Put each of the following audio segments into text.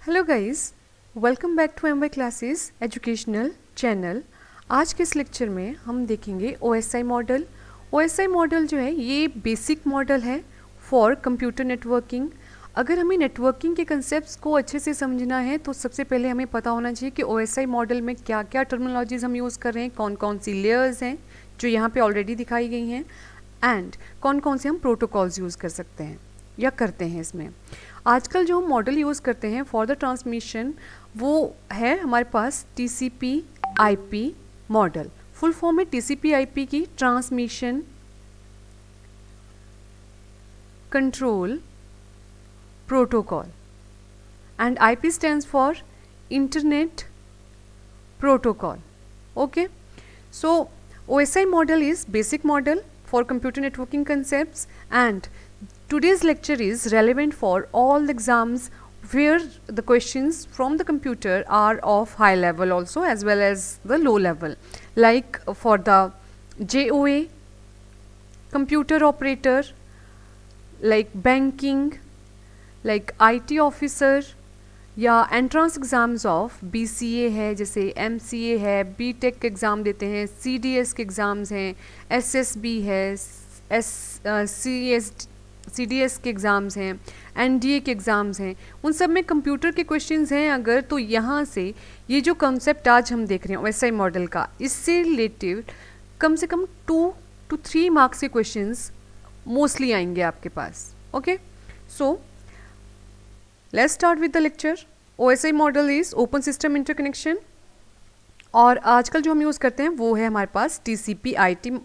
Hello guys, welcome back to M Y classes educational channel. आज के इस लेक्चर में हम देखेंगे ओएसआई मॉडल। ओएसआई मॉडल जो है ये बेसिक मॉडल है फॉर कंप्यूटर नेटवर्किंग। अगर हमें नेटवर्किंग के कंसेप्ट्स को अच्छे से समझना है तो सबसे पहले हमें पता होना चाहिए कि ओएसआई मॉडल में क्या क्या टर्मिनोलॉजीज हम यूज़ कर रहे हैं, कौन कौन सी लेयर्स हैं जो यहाँ पे ऑलरेडी दिखाई गई हैं, एंड कौन कौन से हम प्रोटोकॉल्स यूज़ कर सकते हैं या करते हैं। इसमें आजकल जो हम मॉडल यूज़ करते हैं फॉर द ट्रांसमिशन वो है हमारे पास TCP IP model. Full form है टीसीपी आईपी की, transmission control protocol, and IP stands for internet protocol. Okay, so OSI model is basic model for computer networking concepts, and today's lecture is relevant for all the exams where the questions from the computer are of high level also as well as the low level, like for the JOA, computer operator, like banking, like IT officer, या entrance exams of BCA है, जैसे MCA है, BTech के exam देते हैं, CDS के exams हैं, SSB है, CDS के एग्ज़ाम्स हैं, NDA के एग्ज़ाम्स हैं, उन सब में कंप्यूटर के क्वेश्चंस हैं अगर, तो यहाँ से ये जो कंसेप्ट आज हम देख रहे हैं OSI मॉडल का, इससे रिलेटेड कम से कम 2 to 3 मार्क्स के क्वेश्चंस मोस्टली आएंगे आपके पास। Okay, so let's start with the lecture. OSI model is open system interconnection, और आजकल जो हम यूज़ करते हैं वो है हमारे पास TCP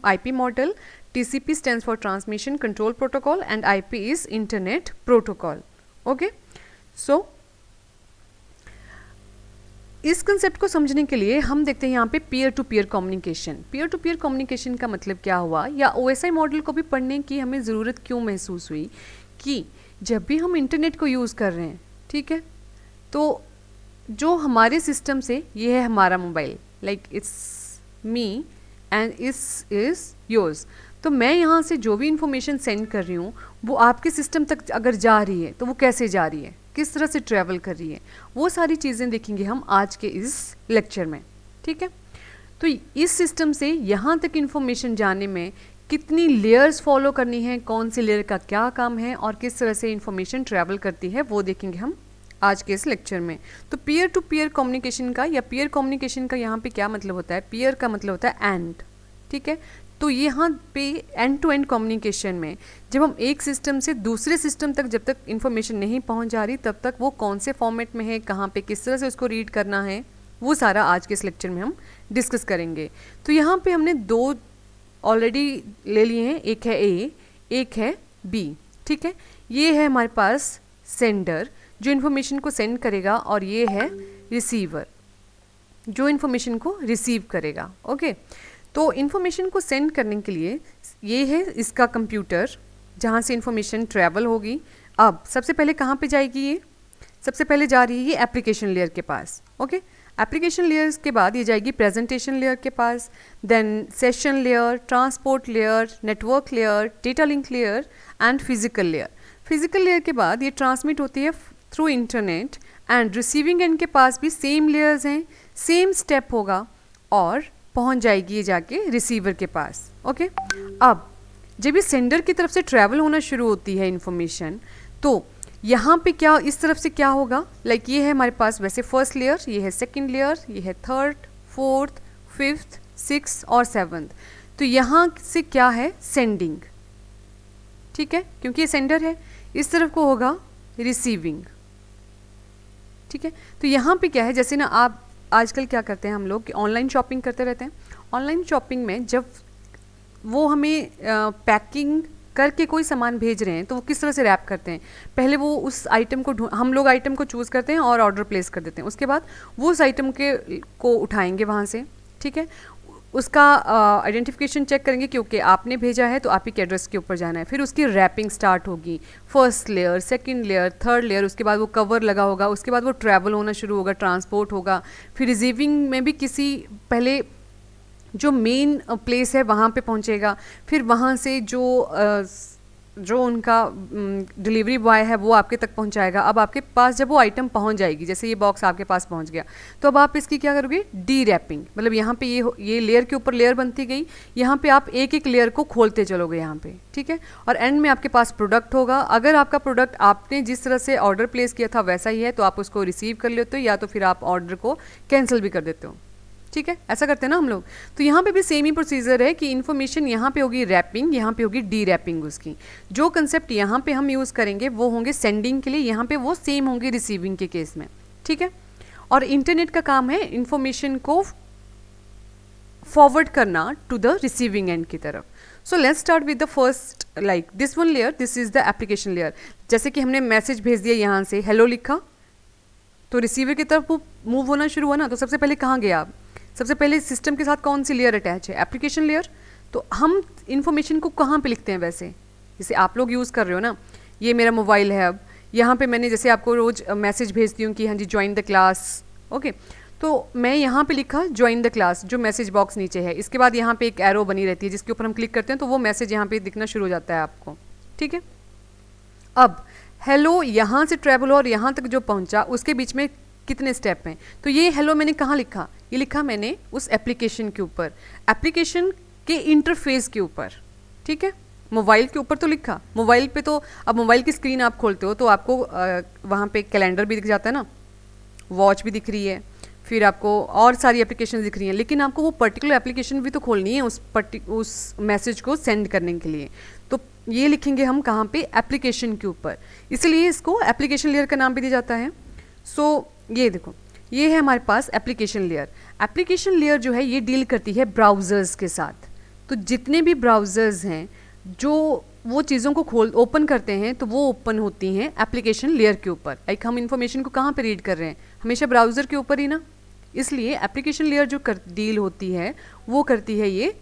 IP model. TCP stands for transmission control protocol and IP is internet protocol. Okay, so इस कंसेप्ट को समझने के लिए हम देखते हैं यहाँ पे peer to peer communication. Peer to peer communication का मतलब क्या हुआ, या OSI मॉडल को भी पढ़ने की हमें ज़रूरत क्यों महसूस हुई कि जब भी हम इंटरनेट को यूज़ कर रहे हैं, ठीक है, तो जो हमारे सिस्टम से, ये है हमारा mobile, like it's me and इस इज़ योर्स, तो मैं यहाँ से जो भी इंफॉर्मेशन सेंड कर रही हूँ वो आपके सिस्टम तक अगर जा रही है तो वो कैसे जा रही है, किस तरह से ट्रैवल कर रही है, वो सारी चीज़ें देखेंगे हम आज के इस लेक्चर में। ठीक है, तो इस सिस्टम से यहाँ तक इंफॉर्मेशन जाने में कितनी लेयर्स फॉलो करनी है, कौन सी लेयर का क्या काम है और किस तरह से इंफॉर्मेशन ट्रैवल करती है, वो देखेंगे हम आज के इस लेक्चर में। तो पीयर टू पीयर कम्युनिकेशन का या पीयर कम्युनिकेशन का यहाँ पे क्या मतलब होता है, पीयर का मतलब होता है एंड। ठीक है, तो यहाँ पे एंड टू एंड कम्युनिकेशन में जब हम एक सिस्टम से दूसरे सिस्टम तक जब तक इंफॉर्मेशन नहीं पहुँच जा रही तब तक वो कौन से फॉर्मेट में है, कहाँ पे किस तरह से उसको रीड करना है, वो सारा आज के इस लेक्चर में हम डिस्कस करेंगे। तो यहाँ पे हमने 2 ऑलरेडी ले लिए हैं, एक है A, एक है B। ठीक है, ये है हमारे पास सेंडर जो इन्फॉर्मेशन को सेंड करेगा, और ये है रिसीवर जो इन्फॉर्मेशन को रिसीव करेगा। ओके, तो इन्फॉर्मेशन को सेंड करने के लिए ये है इसका कंप्यूटर जहाँ से इन्फॉर्मेशन ट्रैवल होगी। अब सबसे पहले कहाँ पे जाएगी, ये सबसे पहले जा रही है ये एप्लीकेशन लेयर के पास। ओके, एप्लीकेशन लेयर्स के बाद ये जाएगी प्रेजेंटेशन लेयर के पास, then session layer, transport layer, network layer, data link layer and physical layer. Physical layer के बाद ये ट्रांसमिट होती है through internet, and receiving end के पास भी सेम लेयर्स हैं, सेम स्टेप होगा और पहुंच जाएगी ये जाके रिसीवर के पास। ओके, अब जब ये सेंडर की तरफ से ट्रैवल होना शुरू होती है इंफॉर्मेशन, तो यहाँ पे क्या इस तरफ से क्या होगा, लाइक ये है हमारे पास वैसे फर्स्ट लेयर, ये है सेकंड लेयर, ये है थर्ड, फोर्थ, फिफ्थ, सिक्स्थ और सेवंथ। तो यहाँ से क्या है, सेंडिंग। ठीक है, क्योंकि ये सेंडर है, इस तरफ को होगा रिसीविंग। ठीक है, तो यहाँ पे क्या है, जैसे ना आप आजकल क्या करते हैं हम लोग कि ऑनलाइन शॉपिंग करते रहते हैं। ऑनलाइन शॉपिंग में जब वो हमें पैकिंग करके कोई सामान भेज रहे हैं तो वो किस तरह से रैप करते हैं, पहले वो उस आइटम को हम लोग आइटम को चूज़ करते हैं और ऑर्डर प्लेस कर देते हैं, उसके बाद वो उस आइटम को उठाएंगे वहाँ से। ठीक है, उसका आइडेंटिफिकेशन चेक करेंगे क्योंकि आपने भेजा है तो आप ही के एड्रेस के ऊपर जाना है, फिर उसकी रैपिंग स्टार्ट होगी, first layer, second layer, third layer, उसके बाद वो कवर लगा होगा, उसके बाद वो ट्रैवल होना शुरू होगा, ट्रांसपोर्ट होगा, फिर रिसीविंग में भी किसी पहले जो मेन प्लेस है वहाँ पे पहुँचेगा, फिर वहाँ से जो जो उनका डिलीवरी बॉय है वो आपके तक पहुंचाएगा। अब आपके पास जब वो आइटम पहुंच जाएगी, जैसे ये बॉक्स आपके पास पहुंच गया, तो अब आप इसकी क्या करोगे, डी रैपिंग, मतलब यहाँ पे ये लेयर के ऊपर लेयर बनती गई, यहाँ पे आप एक एक लेयर को खोलते चलोगे यहाँ पे, ठीक है। और एंड में आपके पास प्रोडक्ट होगा। अगर आपका प्रोडक्ट आपने जिस तरह से ऑर्डर प्लेस किया था वैसा ही है तो आप उसको रिसीव कर लेते हो, या तो फिर आप ऑर्डर को कैंसिल भी कर देते हो, ठीक है। ऐसा करते हैं ना हम लोग। तो यहाँ पे भी सेम ही प्रोसीजर है कि इन्फॉर्मेशन यहाँ पे होगी रैपिंग, यहाँ पे होगी डी रैपिंग उसकी। जो कंसेप्ट यहाँ पे हम यूज़ करेंगे वो होंगे सेंडिंग के लिए, यहाँ पे वो सेम होंगे रिसीविंग के केस में, ठीक है। और इंटरनेट का काम है इन्फॉर्मेशन को फॉरवर्ड करना टू द रिसीविंग एंड की तरफ। सो let's start with the first, like this one layer, this is the application layer. जैसे कि हमने मैसेज भेज दिया, यहाँ से हेलो लिखा, तो रिसीवर की तरफ वो मूव होना शुरू हुआ ना। तो सबसे पहले कहाँ गया आप, सबसे पहले सिस्टम के साथ कौन सी लेयर अटैच है, एप्लीकेशन लेयर। तो हम इन्फॉर्मेशन को कहाँ पे लिखते हैं वैसे, जैसे आप लोग यूज़ कर रहे हो ना, ये मेरा मोबाइल है, अब यहाँ पे मैंने जैसे आपको रोज़ मैसेज भेजती हूँ कि हाँ जी ज्वाइन द क्लास, ओके, तो मैं यहाँ पे लिखा ज्वाइन द क्लास, जो मैसेज बॉक्स नीचे है। इसके बाद यहाँ पे एक एरो बनी रहती है जिसके ऊपर हम क्लिक करते हैं तो वो मैसेज यहाँ पे दिखना शुरू हो जाता है आपको, ठीक है। अब हेलो यहाँ से ट्रैवल और यहाँ तक जो पहुँचा उसके बीच में कितने स्टेप हैं, तो ये हेलो मैंने कहाँ लिखा, ये लिखा मैंने उस एप्लीकेशन के ऊपर, एप्लीकेशन के इंटरफेस के ऊपर, ठीक है। मोबाइल के ऊपर तो लिखा, मोबाइल पे तो अब मोबाइल की स्क्रीन आप खोलते हो तो आपको वहाँ पे कैलेंडर भी दिख जाता है ना, वॉच भी दिख रही है, फिर आपको और सारी एप्लीकेशन दिख रही हैं, लेकिन आपको वो पर्टिकुलर एप्लीकेशन भी तो खोलनी है उस मैसेज को सेंड करने के लिए। तो ये लिखेंगे हम कहाँ पे, एप्लीकेशन के ऊपर, इसलिए इसको एप्लीकेशन लेयर का नाम भी दिया जाता है। सो ये देखो, ये है हमारे पास एप्लीकेशन लेयर। एप्लीकेशन लेयर जो है ये डील करती है ब्राउज़र्स के साथ। तो जितने भी ब्राउज़र्स हैं जो वो चीज़ों को ओपन करते हैं तो वो ओपन होती हैं एप्लीकेशन लेयर के ऊपर। लाइक हम इंफॉर्मेशन को कहाँ पे रीड कर रहे हैं, हमेशा ब्राउज़र के ऊपर ही ना, इसलिए एप्लीकेशन लेयर जो डील होती है वो करती है ये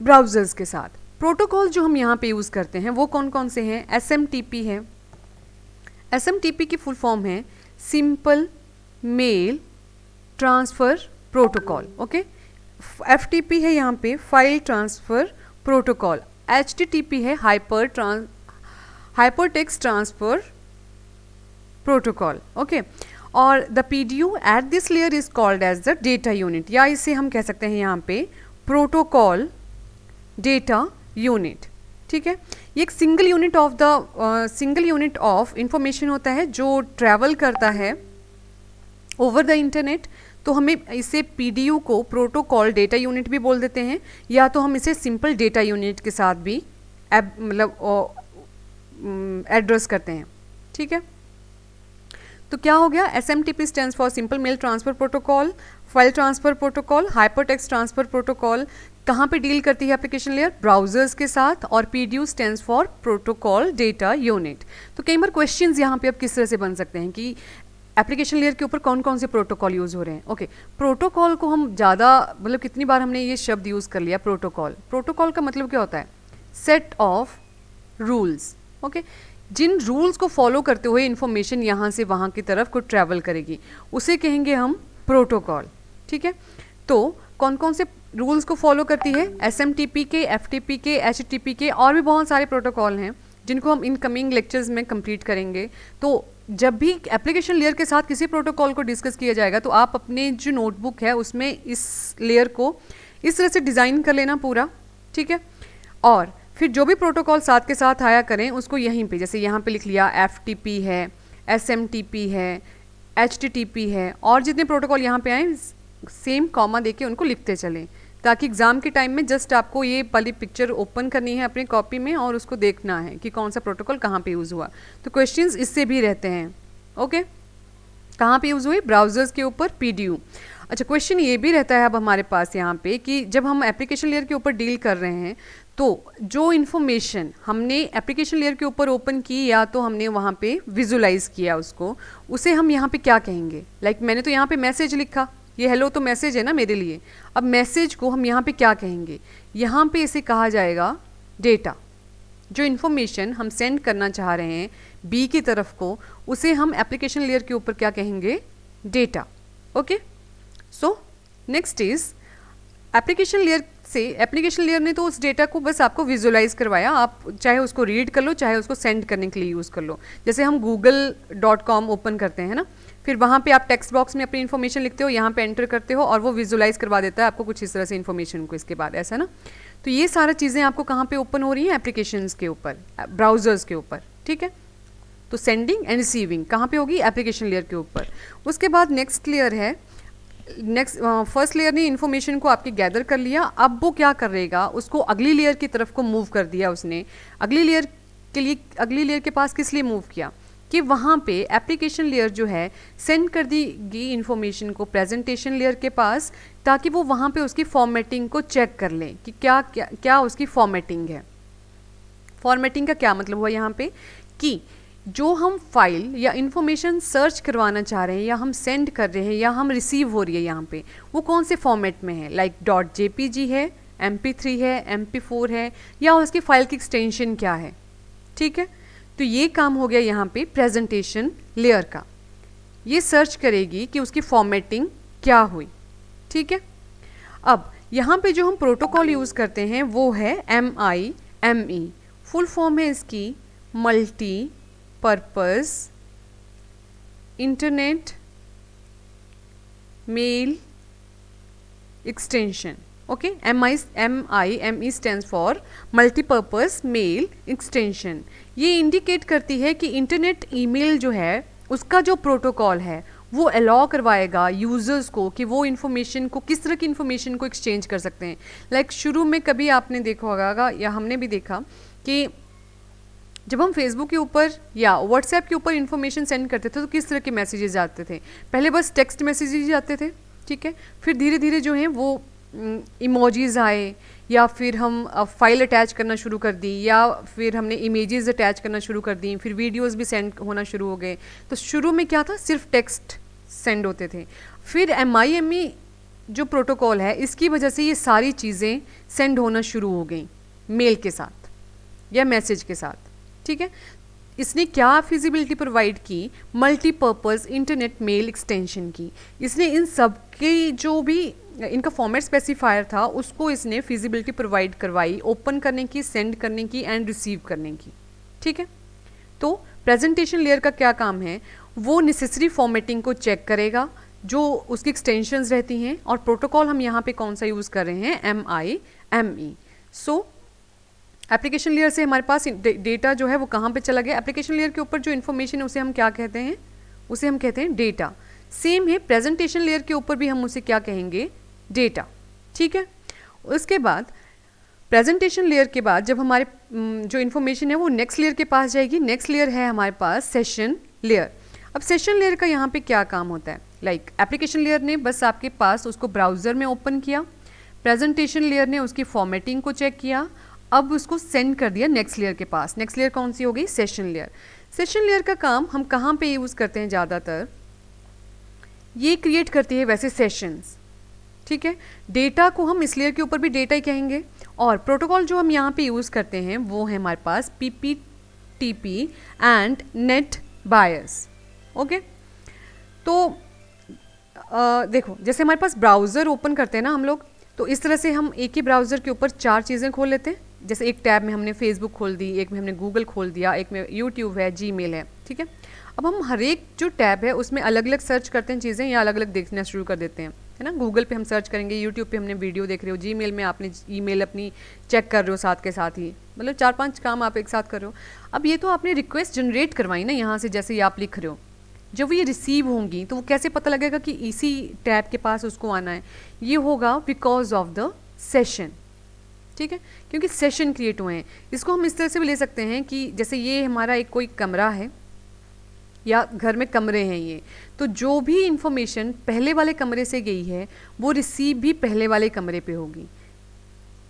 ब्राउज़र्स के साथ। प्रोटोकॉल जो हम यहाँ पे यूज़ करते हैं वो कौन कौन से हैं, SMTP है, SMTP की फुल फॉर्म है simple mail transfer protocol, okay. FTP है यहाँ पे फाइल ट्रांसफ़र प्रोटोकॉल, HTTP है hyper text transfer protocol, okay. और the PDU at this layer is called as the data unit, या इसे हम कह सकते हैं यहाँ पे प्रोटोकॉल डेटा यूनिट, ठीक है। ये एक सिंगल यूनिट ऑफ इंफॉर्मेशन होता है जो ट्रैवल करता है ओवर द इंटरनेट। तो हमें इसे PDU को प्रोटोकॉल डेटा यूनिट भी बोल देते हैं, या तो हम इसे सिंपल डेटा यूनिट के साथ भी मतलब एड्रेस करते हैं, ठीक है। तो क्या हो गया, SMTP stands for simple mail transfer protocol, file transfer protocol, hyper text transfer protocol. कहाँ पे डील करती है एप्लीकेशन लेयर, ब्राउजर्स के साथ। और PDU stands for protocol data unit. तो कई बार क्वेश्चंस यहाँ पे अब किस तरह से बन सकते हैं कि एप्लीकेशन लेयर के ऊपर कौन कौन से प्रोटोकॉल यूज़ हो रहे हैं, ओके। प्रोटोकॉल को हम ज़्यादा, मतलब कितनी बार हमने ये शब्द यूज़ कर लिया प्रोटोकॉल। प्रोटोकॉल का मतलब क्या होता है, सेट ऑफ रूल्स, ओके। जिन रूल्स को फॉलो करते हुए इंफॉर्मेशन यहाँ से वहाँ की तरफ को ट्रैवल करेगी उसे कहेंगे हम प्रोटोकॉल, ठीक है। तो कौन कौन से रूल्स को फॉलो करती है, SMTP के, FTP के, HTTP के, और भी बहुत सारे प्रोटोकॉल हैं जिनको हम इनकमिंग लेक्चर्स में कंप्लीट करेंगे। तो जब भी एप्लीकेशन लेयर के साथ किसी प्रोटोकॉल को डिस्कस किया जाएगा तो आप अपने जो नोटबुक है उसमें इस लेयर को इस तरह से डिज़ाइन कर लेना पूरा, ठीक है। और फिर जो भी प्रोटोकॉल साथ के साथ आया करें उसको यहीं पे, जैसे यहाँ पे लिख लिया FTP है, SMTP है, HTTP है, और जितने प्रोटोकॉल यहाँ पे आए सेम कॉमा देके उनको लिखते चलें, ताकि एग्ज़ाम के टाइम में जस्ट आपको ये वाली पिक्चर ओपन करनी है अपनी कॉपी में और उसको देखना है कि कौन सा प्रोटोकॉल कहाँ पे यूज़ हुआ। तो क्वेश्चंस इससे भी रहते हैं, ओके। कहाँ पे यूज़ हुई, ब्राउज़र्स के ऊपर PDU। अच्छा, क्वेश्चन ये भी रहता है अब हमारे पास यहाँ पे कि जब हम एप्लीकेशन लेयर के ऊपर डील कर रहे हैं तो जो इन्फॉर्मेशन हमने एप्लीकेशन लेयर के ऊपर ओपन की या तो हमने वहाँ पे विजुलाइज किया उसको, उसे हम यहाँ पे क्या कहेंगे। लाइक मैंने तो यहाँ पे मैसेज लिखा, ये हेलो तो मैसेज है ना मेरे लिए। अब मैसेज को हम यहाँ पे क्या कहेंगे, यहाँ पे इसे कहा जाएगा डेटा। जो इन्फॉर्मेशन हम सेंड करना चाह रहे हैं बी की तरफ को, उसे हम एप्लीकेशन लेयर के ऊपर क्या कहेंगे, data, okay. So next is application layer से एप्लीकेशन लेयर ने तो उस डेटा को बस आपको विजुअलाइज करवाया, आप चाहे उसको रीड कर लो चाहे उसको सेंड करने के लिए यूज़ कर लो। जैसे हम google.com ओपन करते हैं ना, फिर वहाँ पे आप टेक्स्ट बॉक्स में अपनी इन्फॉर्मेशन लिखते हो, यहाँ पे एंटर करते हो और वो विजुअलाइज करवा देता है आपको कुछ इस तरह से इन्फॉर्मेशन को इसके बाद, ऐसा ना। तो ये सारा चीज़ें आपको कहाँ पे ओपन हो रही हैं, एप्लीकेशंस के ऊपर, ब्राउजर्स के ऊपर, ठीक है। तो सेंडिंग एंड रिसीविंग कहाँ पे होगी, एप्लीकेशन लेयर के ऊपर। उसके बाद नेक्स्ट लेयर है, फर्स्ट लेयर ने इन्फॉर्मेशन को आपके गैदर कर लिया, अब वो क्या करेगा, उसको अगली लेयर की तरफ को मूव कर दिया उसने। अगली लेयर के लिए, अगली लेयर के पास किस लिए मूव किया कि वहाँ पे एप्लीकेशन लेयर जो है सेंड कर देगी इन्फॉर्मेशन को प्रेजेंटेशन लेयर के पास, ताकि वो वहाँ पे उसकी फॉर्मेटिंग को चेक कर लें कि क्या क्या क्या उसकी फॉर्मेटिंग है। फॉर्मेटिंग का क्या मतलब हुआ यहाँ पे कि जो हम फाइल या इन्फॉर्मेशन सर्च करवाना चाह रहे हैं या हम सेंड कर रहे हैं या हम रिसीव हो रही है यहाँ पे, वो कौन से फॉर्मेट में है, लाइक .jpg है, mp3 है, mp4 है, या उसकी फाइल की एक्सटेंशन क्या है, ठीक है। तो ये काम हो गया यहाँ पे प्रेजेंटेशन लेयर का, ये सर्च करेगी कि उसकी फॉर्मेटिंग क्या हुई, ठीक है। अब यहाँ पे जो हम प्रोटोकॉल यूज़ करते हैं वो है MIME, फुल फॉर्म है इसकी multi purpose internet mail extension, okay. MIME stands for multipurpose mail extension. ये इंडिकेट करती है कि इंटरनेट ईमेल जो है उसका जो प्रोटोकॉल है वो अलाउ करवाएगा यूज़र्स को कि वो इन्फॉर्मेशन को, किस तरह की इन्फॉर्मेशन को एक्सचेंज कर सकते हैं। लाइक शुरू में कभी आपने देखा होगा या हमने भी देखा कि जब हम फेसबुक के ऊपर या व्हाट्सएप के ऊपर इन्फॉर्मेशन सेंड करते थे तो किस तरह के मैसेजेस आते थे, पहले बस टेक्स्ट मैसेजेस आते थे, ठीक है। फिर धीरे धीरे जो है वो इमोजीज आए, या फिर हम फाइल अटैच करना शुरू कर दी, या फिर हमने इमेजेस अटैच करना शुरू कर दी, फिर वीडियोस भी सेंड होना शुरू हो गए। तो शुरू में क्या था, सिर्फ टेक्स्ट सेंड होते थे। फिर MIME जो प्रोटोकॉल है इसकी वजह से ये सारी चीज़ें सेंड होना शुरू हो गई मेल के साथ या मैसेज के साथ, ठीक है। इसने क्या फिजिबिलिटी प्रोवाइड की, मल्टीपर्पज़ इंटरनेट मेल एक्सटेंशन की। इसने इन सब की जो भी इनका फॉर्मेट स्पेसिफायर था उसको इसने फिजिबिलिटी प्रोवाइड करवाई, ओपन करने की, सेंड करने की एंड रिसीव करने की, ठीक है। तो प्रेजेंटेशन लेयर का क्या काम है, वो नेसेसरी फॉर्मेटिंग को चेक करेगा जो उसकी एक्सटेंशंस रहती हैं, और प्रोटोकॉल हम यहाँ पे कौन सा यूज़ कर रहे हैं, MIME। सो एप्लीकेशन लेयर से हमारे पास डेटा जो है वो कहाँ पे चला गया, एप्लीकेशन लेयर के ऊपर जो इन्फॉर्मेशन है उसे हम क्या कहते हैं, उसे हम कहते हैं डेटा। सेम है प्रेजेंटेशन लेयर के ऊपर भी हम उसे क्या कहेंगे, डेटा, ठीक है। उसके बाद प्रेजेंटेशन लेयर के बाद जब हमारे जो इन्फॉर्मेशन है वो नेक्स्ट लेयर के पास जाएगी, नेक्स्ट लेयर है हमारे पास सेशन लेयर। अब सेशन लेयर का यहाँ पे क्या काम होता है, लाइक एप्लीकेशन लेयर ने बस आपके पास उसको ब्राउज़र में ओपन किया, प्रेजेंटेशन लेयर ने उसकी फॉर्मेटिंग को चेक किया, अब उसको सेंड कर दिया नेक्स्ट लेयर के पास। नेक्स्ट लेयर कौन सी हो गई, सेशन लेयर। सेशन लेयर का काम हम कहाँ पे यूज़ करते हैं ज़्यादातर, ये क्रिएट करती है वैसे सेशंस, ठीक है। डेटा को हम इस लेयर के ऊपर भी डेटा ही कहेंगे, और प्रोटोकॉल जो हम यहाँ पे यूज़ करते हैं वो है हमारे पास PPTP and net bias, okay. तो देखो जैसे हमारे पास ब्राउज़र ओपन करते हैं ना हम लोग, तो इस तरह से हम एक ही ब्राउज़र के ऊपर 4 चीज़ें खोल लेते हैं। जैसे एक टैब में हमने फेसबुक खोल दी, एक में हमने गूगल खोल दिया, एक में यूट्यूब है, जीमेल है, ठीक है। अब हम हर एक जो टैब है उसमें अलग अलग सर्च करते हैं चीज़ें, या अलग अलग देखना शुरू कर देते हैं, है ना। गूगल पे हम सर्च करेंगे, यूट्यूब पे हमने वीडियो देख रहे हो, जीमेल में आपने ईमेल अपनी चेक कर रहे हो साथ के साथ ही, मतलब 4-5 काम आप एक साथ कर रहे हो। अब ये तो आपने रिक्वेस्ट जनरेट करवाई ना यहाँ से, जैसे ये आप लिख रहे हो, जब ये रिसीव होंगी तो वो कैसे पता लगेगा कि इसी टैब के पास उसको आना है, ये होगा बिकॉज ऑफ द सेशन, ठीक है, क्योंकि सेशन क्रिएट हुए हैं। इसको हम इस तरह से भी ले सकते हैं कि जैसे ये हमारा एक कोई कमरा है या घर में कमरे हैं ये, तो जो भी इंफॉर्मेशन पहले वाले कमरे से गई है वो रिसीव भी पहले वाले कमरे पे होगी,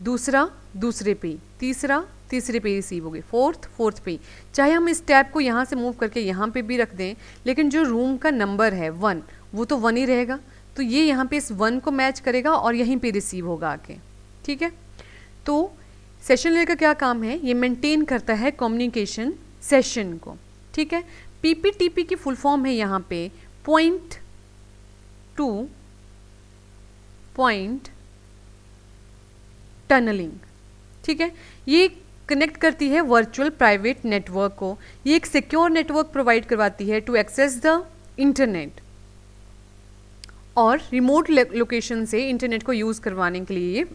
दूसरा दूसरे पे, तीसरा तीसरे पे रिसीव होगी, फोर्थ पे। चाहे हम इस टैब को यहाँ से मूव करके यहाँ पे भी रख दें, लेकिन जो रूम का नंबर है 1 वो तो 1 ही रहेगा, तो ये यहाँ पे इस 1 को मैच करेगा और यहीं पे रिसीव होगा आके, ठीक है। तो सेशन लेयर का क्या काम है, ये मेंटेन करता है कम्युनिकेशन सेशन को, ठीक है। PPTP की फुल फॉर्म है यहाँ पे पॉइंट टू पॉइंट टनलिंग, ठीक है। ये कनेक्ट करती है वर्चुअल प्राइवेट नेटवर्क को, ये एक सिक्योर नेटवर्क प्रोवाइड करवाती है टू एक्सेस द इंटरनेट, और रिमोट लोकेशन से इंटरनेट को यूज़ करवाने के लिए ये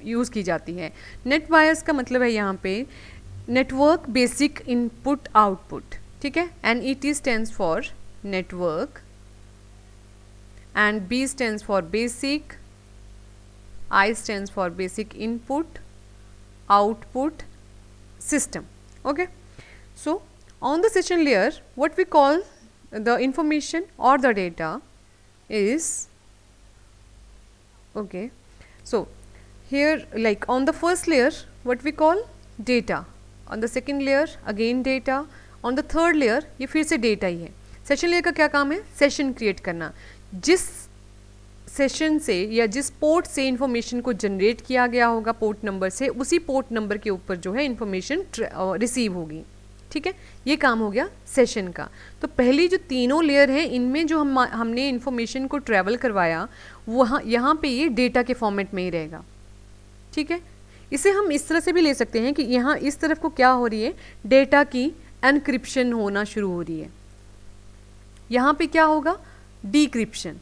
यूज़ की जाती है। नेट वायर्स का मतलब है यहाँ पे नेटवर्क बेसिक इनपुट आउटपुट, ठीक है। NET stands for network and B stands for basic, I stands for basic input output system. Okay, so on the session layer what we call the information or the data is, okay, so here like on the first layer what we call data, on the second layer again data, on the third layer ये फिर से data ही है। Session layer का क्या काम है? Session create करना। जिस सेशन से या जिस पोर्ट से इंफॉर्मेशन को जनरेट किया गया होगा पोर्ट नंबर से, उसी पोर्ट नंबर के ऊपर जो है इंफॉर्मेशन रिसीव होगी, ठीक है। ये काम हो गया सेशन का। तो पहली जो तीनों लेयर हैं इनमें जो हमने इंफॉर्मेशन को ट्रैवल करवाया वहाँ यहाँ पे ये डेटा के फॉर्मेट में ही रहेगा, ठीक है। इसे हम इस तरह से भी ले सकते हैं कि यहाँ इस तरफ को क्या हो रही है, डेटा की एनक्रिप्शन होना शुरू हो रही है, यहाँ पे क्या होगा, डिक्रिप्शन,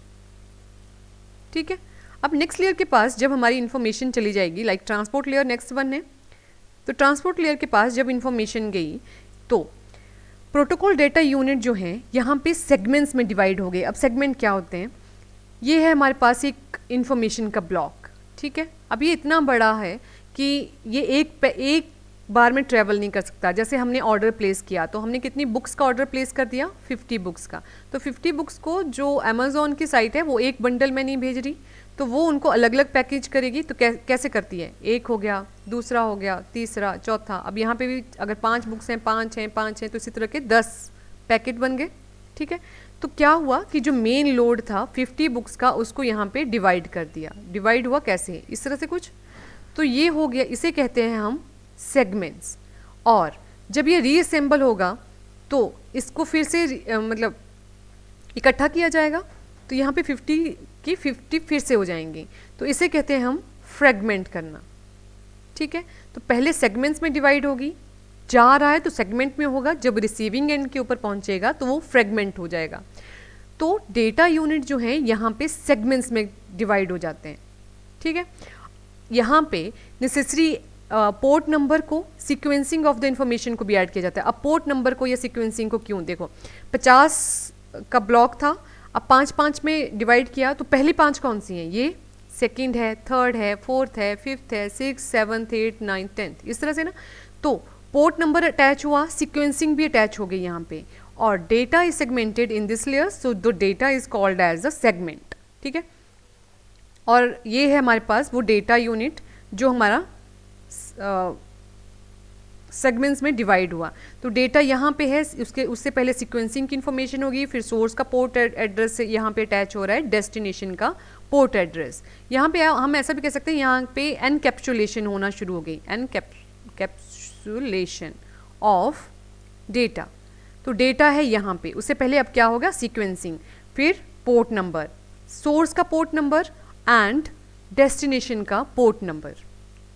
ठीक है। अब नेक्स्ट लेयर के पास जब हमारी इंफॉर्मेशन चली जाएगी, like transport layer next one है, तो ट्रांसपोर्ट लेयर के पास जब इंफॉर्मेशन गई तो प्रोटोकॉल डेटा यूनिट जो है यहाँ पे सेगमेंट्स में डिवाइड हो गए। अब सेगमेंट क्या होते हैं, ये है हमारे पास एक इंफॉर्मेशन का ब्लॉक, ठीक है। अब ये इतना बड़ा है कि ये एक बार में ट्रैवल नहीं कर सकता। जैसे हमने ऑर्डर प्लेस किया तो हमने कितनी बुक्स का ऑर्डर प्लेस कर दिया, 50 बुक्स का। तो 50 बुक्स को जो अमेज़ॉन की साइट है वो एक बंडल में नहीं भेज रही, तो वो उनको अलग अलग पैकेज करेगी। तो कैसे करती है, एक हो गया, दूसरा हो गया, तीसरा, चौथा। अब यहाँ पे भी अगर 5 बुक्स हैं, 5 हैं, तो इसी तरह के 10 पैकेट बन गए, ठीक है। तो क्या हुआ कि जो मेन लोड था 50 बुक्स का, उसको यहाँ पे डिवाइड कर दिया। डिवाइड हुआ कैसे, इस तरह से कुछ, तो ये हो गया, इसे कहते हैं हम सेगमेंट्स। और जब ये रीअसेंबल होगा तो इसको फिर से मतलब इकट्ठा किया जाएगा, तो यहाँ पे 50 की 50 फिर से हो जाएंगी, तो इसे कहते हैं हम फ्रेगमेंट करना, ठीक है। तो पहले सेगमेंट्स में डिवाइड होगी, जा रहा है तो सेगमेंट में होगा, जब रिसीविंग एंड के ऊपर पहुँचेगा तो वो फ्रेगमेंट हो जाएगा। तो डेटा यूनिट जो है यहाँ पे सेगमेंट्स में डिवाइड हो जाते हैं, ठीक है। यहाँ पे नेसेसरी पोर्ट नंबर को, सीक्वेंसिंग ऑफ द इंफॉर्मेशन को भी ऐड किया जाता है। अब पोर्ट नंबर को या सीक्वेंसिंग को क्यों, देखो 50 का ब्लॉक था, अब 5-5 में डिवाइड किया, तो पहली 5 कौन सी हैं, ये सेकंड है, थर्ड है, फोर्थ है, फिफ्थ है, 6, 7, 8, 9, 10, इस तरह से ना। तो पोर्ट नंबर अटैच हुआ, सीक्वेंसिंग भी अटैच हो गई यहाँ पे, और data is segmented in this layer, so the data is called as a segment, ठीक है। और ये है हमारे पास वो डेटा यूनिट जो हमारा सेगमेंट्स में डिवाइड हुआ। तो डेटा यहाँ पे है, उससे पहले सीक्वेंसिंग की इन्फॉर्मेशन होगी, फिर सोर्स का पोर्ट एड्रेस से यहाँ पे अटैच हो रहा है डेस्टिनेशन का पोर्ट एड्रेस। यहाँ पे हम ऐसा भी कह सकते हैं, यहाँ पे एनकैप्सुलेशन होना शुरू हो गई, एनकैप्सुलेशन ऑफ डेटा। तो डेटा है यहाँ पे, उससे पहले अब क्या होगा, सीक्वेंसिंग, फिर पोर्ट नंबर, सोर्स का पोर्ट नंबर एंड डेस्टिनेशन का पोर्ट नंबर,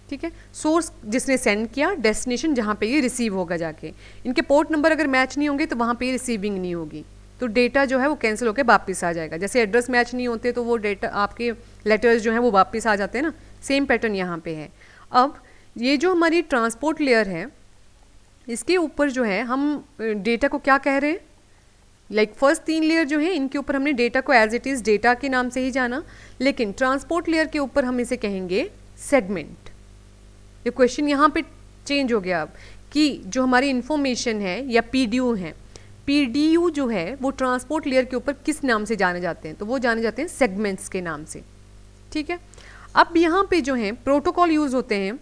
ठीक है। सोर्स जिसने सेंड किया, डेस्टिनेशन जहाँ पे ये रिसीव होगा जाके। इनके पोर्ट नंबर अगर मैच नहीं होंगे तो वहाँ पे ये रिसीविंग नहीं होगी, तो डेटा जो है वो कैंसिल होकर वापस आ जाएगा। जैसे एड्रेस मैच नहीं होते तो वो डेटा, आपके लेटर्स जो हैं वो वापस आ जाते हैं ना, सेम पैटर्न यहाँ पे है। अब ये जो हमारी ट्रांसपोर्ट लेयर है, इसके ऊपर जो है हम डेटा को क्या कह रहे हैं, लाइक फर्स्ट 3 लेयर जो है इनके ऊपर हमने डेटा को एज इट इज़ डेटा के नाम से ही जाना, लेकिन ट्रांसपोर्ट लेयर के ऊपर हम इसे कहेंगे सेगमेंट। ये क्वेश्चन यहाँ पे चेंज हो गया अब, कि जो हमारी इन्फॉर्मेशन है या पीडीयू है, पीडीयू जो है वो ट्रांसपोर्ट लेयर के ऊपर किस नाम से जाने जाते हैं, तो वो जाने जाते हैं सेगमेंट्स के नाम से, ठीक है। अब यहाँ पे जो है प्रोटोकॉल यूज़ होते हैं,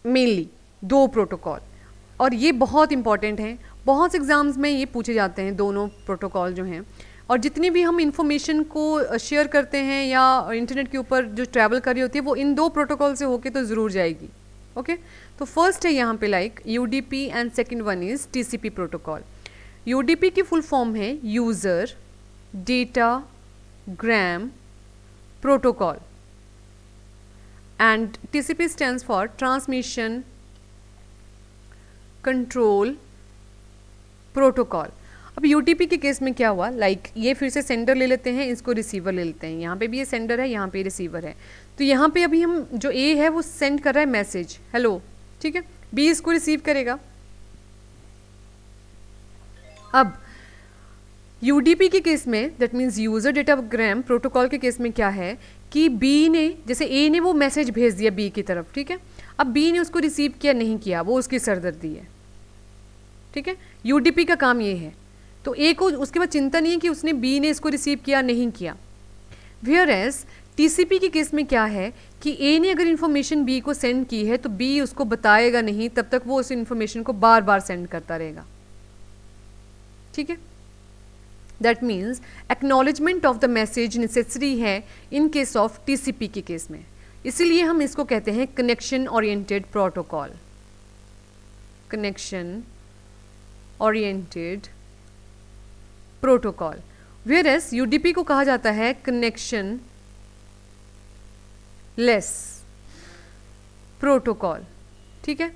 मेनली 2 प्रोटोकॉल, और ये बहुत इंपॉर्टेंट हैं, बहुत से एग्जाम्स में ये पूछे जाते हैं दोनों प्रोटोकॉल जो हैं। और जितनी भी हम इंफॉर्मेशन को शेयर करते हैं या इंटरनेट के ऊपर जो ट्रैवल कर रही होती है, वो इन 2 प्रोटोकॉल से होके तो ज़रूर जाएगी, ओके। तो फर्स्ट है यहाँ पे like UDP and second one is TCP protocol. UDP की फुल फॉर्म है user data gram protocol, and TCP stands for Transmission Control Protocol. अब UTP के केस में क्या हुआ, लाइक ये फिर से सेंडर ले लेते हैं, इसको रिसीवर ले लेते हैं, यहाँ पे भी ये सेंडर है, यहाँ पे रिसीवर है, तो यहाँ पे अभी हम जो A है वो सेंड कर रहा है मैसेज हेलो, ठीक है, B इसको रिसीव करेगा. अब UDP के केस में, that means user datagram protocol के केस में क्या है कि B ने, जैसे A ने वो मैसेज भेज दिया B की तरफ, ठीक है, अब B ने उसको रिसीव किया नहीं किया, वो उसकी सरदर्दी है, ठीक है. UDP का काम ये है, तो A को उसके बाद चिंता नहीं है कि उसने B ने इसको रिसीव किया नहीं किया. वेयर एज TCP के केस में क्या है कि A ने अगर इन्फॉर्मेशन B को सेंड की है तो B उसको बताएगा नहीं, तब तक वो उस इन्फॉर्मेशन को बार बार सेंड करता रहेगा, ठीक है. That means acknowledgement of the message necessary है इन केस ऑफ TCP के केस में, इसीलिए हम इसको कहते हैं connection oriented protocol. Connection oriented protocol. Whereas UDP को कहा जाता है कनेक्शन लेस प्रोटोकॉल, ठीक है.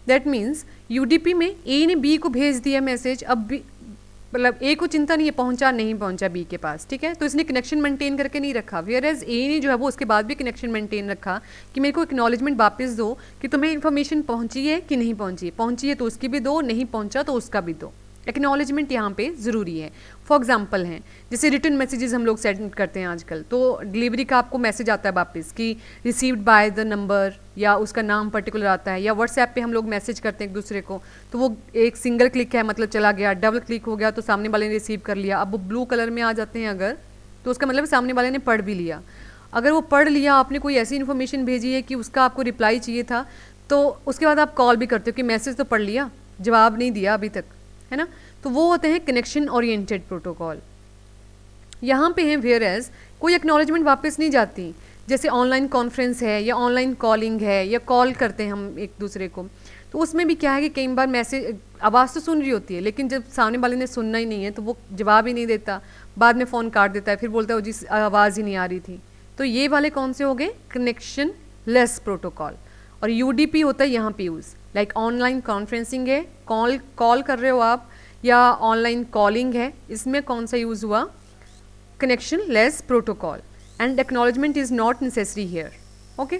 दैट मीन्स UDP में A ने B को भेज दिया मैसेज, अब B मतलब A को चिंता नहीं है पहुंचा नहीं पहुंचा B के पास, ठीक है, तो इसने कनेक्शन मेंटेन करके नहीं रखा. वेयर एज A ने जो है वो उसके बाद भी कनेक्शन मेंटेन रखा कि मेरे को एक्नॉलेजमेंट वापस दो कि तुम्हें इन्फॉर्मेशन पहुंची है कि नहीं पहुंची है तो उसकी भी दो, नहीं पहुंचा तो उसका भी दो. एक्नॉलेजमेंट यहाँ पे ज़रूरी है. फॉर एग्जाम्पल हैं जैसे रिटर्न मैसेजेस हम लोग सेंड करते हैं आजकल, तो डिलीवरी का आपको मैसेज आता है वापस कि रिसीव्ड बाय द नंबर, या उसका नाम पर्टिकुलर आता है, या व्हाट्सएप पे हम लोग मैसेज करते हैं एक दूसरे को, तो वो एक सिंगल क्लिक है मतलब चला गया, डबल क्लिक हो गया तो सामने वाले ने रिसीव कर लिया. अब वो ब्लू कलर में आ जाते हैं अगर, तो उसका मतलब सामने वाले ने पढ़ भी लिया. अगर वो पढ़ लिया, आपने कोई ऐसी इन्फॉर्मेशन भेजी है कि उसका आपको रिप्लाई चाहिए था, तो उसके बाद आप कॉल भी करते हो कि मैसेज तो पढ़ लिया, जवाब नहीं दिया अभी तक, है ना, तो वो होते हैं कनेक्शन ओरिएंटेड प्रोटोकॉल. यहाँ पे हैं वेयर एज कोई एक्नॉलेजमेंट वापस नहीं जाती, जैसे ऑनलाइन कॉन्फ्रेंस है या ऑनलाइन कॉलिंग है या कॉल करते हैं हम एक दूसरे को, तो उसमें भी क्या है कि कई बार मैसेज आवाज़ तो सुन रही होती है लेकिन जब सामने वाले ने सुनना ही नहीं है तो वो जवाब ही नहीं देता, बाद में फ़ोन काट देता है, फिर बोलता है वो जी आवाज़ ही नहीं आ रही थी. तो ये वाले कौन से हो गए, कनेक्शन लेस प्रोटोकॉल. और UDP होता है यहाँ पे यूज़, लाइक ऑनलाइन कॉन्फ्रेंसिंग है, कॉल कर रहे हो आप, या ऑनलाइन कॉलिंग है, इसमें कौन सा यूज़ हुआ, connection less protocol. And acknowledgement is not necessary here, okay.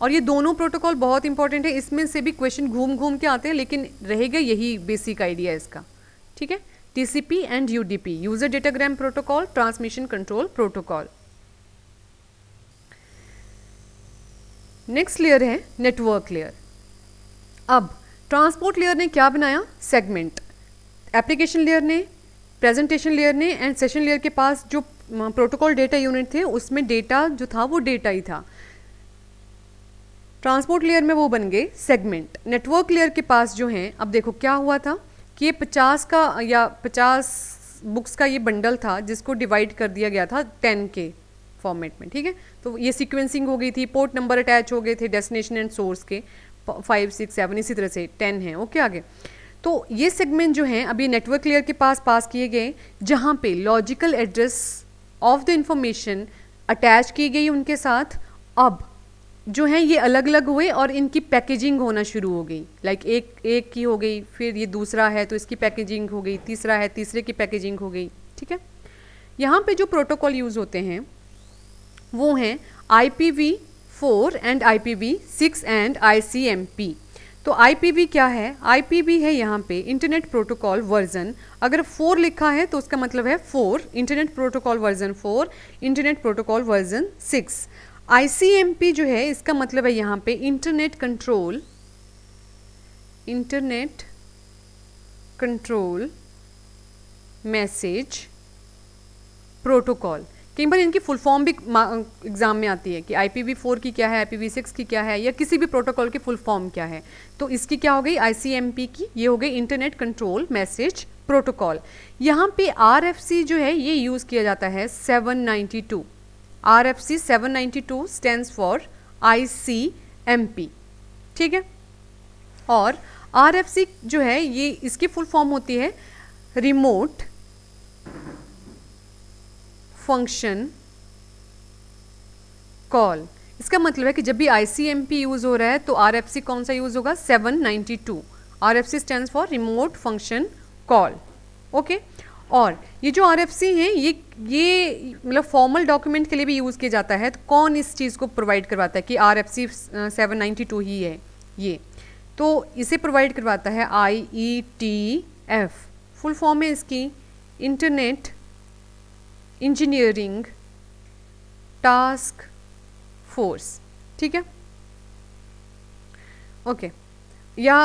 और ये दोनों प्रोटोकॉल बहुत इंपॉर्टेंट है, इसमें से भी क्वेश्चन घूम घूम के आते हैं, लेकिन रहेगा यही बेसिक आइडिया इसका, ठीक है. TCP and UDP, user datagram protocol, transmission control protocol. Next layer है नेटवर्क लेयर. अब ट्रांसपोर्ट लेयर ने क्या बनाया, सेगमेंट. एप्लीकेशन लेयर ने, प्रेजेंटेशन लेयर ने एंड सेशन लेयर के पास जो प्रोटोकॉल डेटा यूनिट थे उसमें डेटा जो था वो डेटा ही था. ट्रांसपोर्ट लेयर में वो बन गए सेगमेंट. नेटवर्क लेयर के पास जो हैं, अब देखो क्या हुआ था कि ये 50 का या 50 बुक्स का ये बंडल था जिसको डिवाइड कर दिया गया था 10 के फॉर्मेट में, ठीक है. तो ये सीक्वेंसिंग हो गई थी, पोर्ट नंबर अटैच हो गए थे डेस्टिनेशन एंड सोर्स के, 5, 6, 7 इसी तरह से 10 हैं, ओके. आगे तो ये सेगमेंट जो हैं अभी नेटवर्क लेयर के पास किए गए, जहाँ पे logical address of the information attach की गई उनके साथ. अब जो हैं ये अलग अलग हुए और इनकी पैकेजिंग होना शुरू हो गई, लाइक एक की हो गई, फिर ये दूसरा है तो इसकी पैकेजिंग हो गई, तीसरा है तीसरे की पैकेजिंग हो गई, ठीक है. यहाँ पे जो प्रोटोकॉल यूज़ होते हैं वो हैं IPv4 and IPv6 and ICMP. तो IPv क्या है, IPv है यहाँ पे इंटरनेट प्रोटोकॉल वर्जन, अगर 4 लिखा है तो उसका मतलब है 4, internet protocol version 4, internet protocol version 6. ICMP जो है इसका मतलब है यहाँ पे इंटरनेट कंट्रोल मैसेज प्रोटोकॉल. कई बार इनकी फुल फॉर्म भी एग्जाम में आती है कि IPv4 की क्या है, IPv6 की क्या है, या किसी भी प्रोटोकॉल की फुल फॉर्म क्या है. तो इसकी क्या हो गई, ICMP की, ये हो गई इंटरनेट कंट्रोल मैसेज प्रोटोकॉल. यहाँ पे RFC जो है ये यूज़ किया जाता है 792. RFC 792 स्टैंड्स फॉर ICMP, ठीक है. और RFC जो है ये इसकी फुल फॉर्म होती है रिमोट फंक्शन कॉल. इसका मतलब है कि जब भी ICMP यूज़ हो रहा है तो RFC कौन सा यूज़ होगा, 792। RFC stands for remote function call, okay. और ये जो RFC है ये मतलब फॉर्मल डॉक्यूमेंट के लिए भी यूज़ किया जाता है। तो कौन इस चीज़ को प्रोवाइड करवाता है कि RFC 792 ही है ये, तो इसे प्रोवाइड करवाता है IETF। फुल फॉर्म है इसकी इंटरनेट इंजीनियरिंग टास्क फोर्स, ठीक है, ओके। या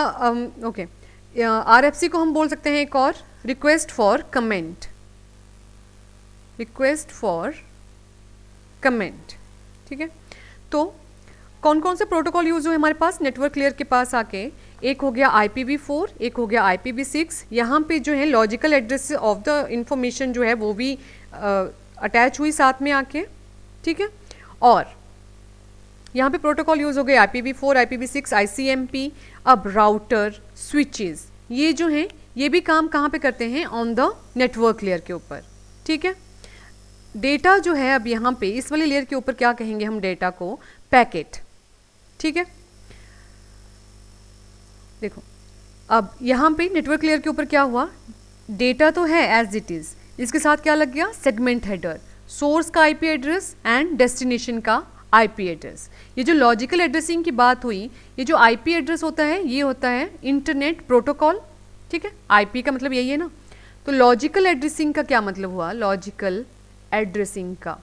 ओके, RFC को हम बोल सकते हैं एक और, request for comment, request for comment, ठीक है। तो कौन कौन से प्रोटोकॉल यूज हुए हमारे पास नेटवर्क लेयर के पास आके, एक हो गया IPv4, एक हो गया IPv6। यहाँ पे जो है logical address of the information जो है वो भी अटैच हुई साथ में आके, ठीक है। और यहाँ पे प्रोटोकॉल यूज हो गए IPv4, IPv6, ICMP। अब राउटर, स्विचेस, ये जो हैं ये भी काम कहाँ पे करते हैं, ऑन द नेटवर्क लेयर के ऊपर, ठीक है। डेटा जो है अब यहाँ पे इस वाले लेयर के ऊपर क्या कहेंगे हम डेटा को, पैकेट, ठीक है। देखो अब यहाँ पे नेटवर्क लेयर के ऊपर क्या हुआ, डेटा तो है एज इट इज, इसके साथ क्या लग गया, सेगमेंट हेडर, सोर्स का IP एड्रेस एंड डेस्टिनेशन का IP एड्रेस। ये जो लॉजिकल एड्रेसिंग की बात हुई, ये जो IP एड्रेस होता है ये होता है इंटरनेट प्रोटोकॉल, ठीक है। IP का मतलब यही है ना। तो लॉजिकल एड्रेसिंग का क्या मतलब हुआ, लॉजिकल एड्रेसिंग का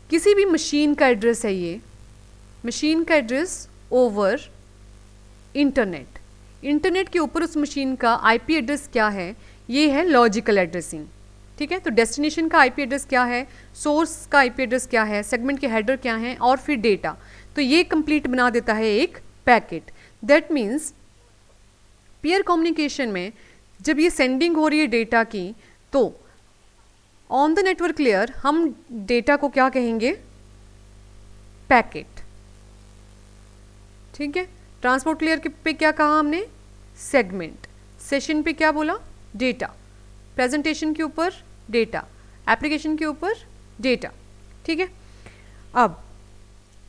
किसी भी मशीन का एड्रेस है, ये मशीन का एड्रेस ओवर इंटरनेट, इंटरनेट के ऊपर उस मशीन का IP एड्रेस क्या है, ये है लॉजिकल एड्रेसिंग, ठीक है। तो डेस्टिनेशन का IP एड्रेस क्या है, सोर्स का IP एड्रेस क्या है, सेगमेंट के हेडर क्या हैं, और फिर डेटा। तो ये कंप्लीट बना देता है एक packet. That means peer communication में जब ये सेंडिंग हो रही है डेटा की, तो ऑन द नेटवर्क लेयर हम डेटा को क्या कहेंगे, पैकेट, ठीक है। ट्रांसपोर्ट लेयर पे क्या कहा हमने, सेगमेंट, सेशन पे क्या बोला, डेटा, प्रेजेंटेशन के ऊपर डेटा, एप्लीकेशन के ऊपर डेटा, ठीक है। अब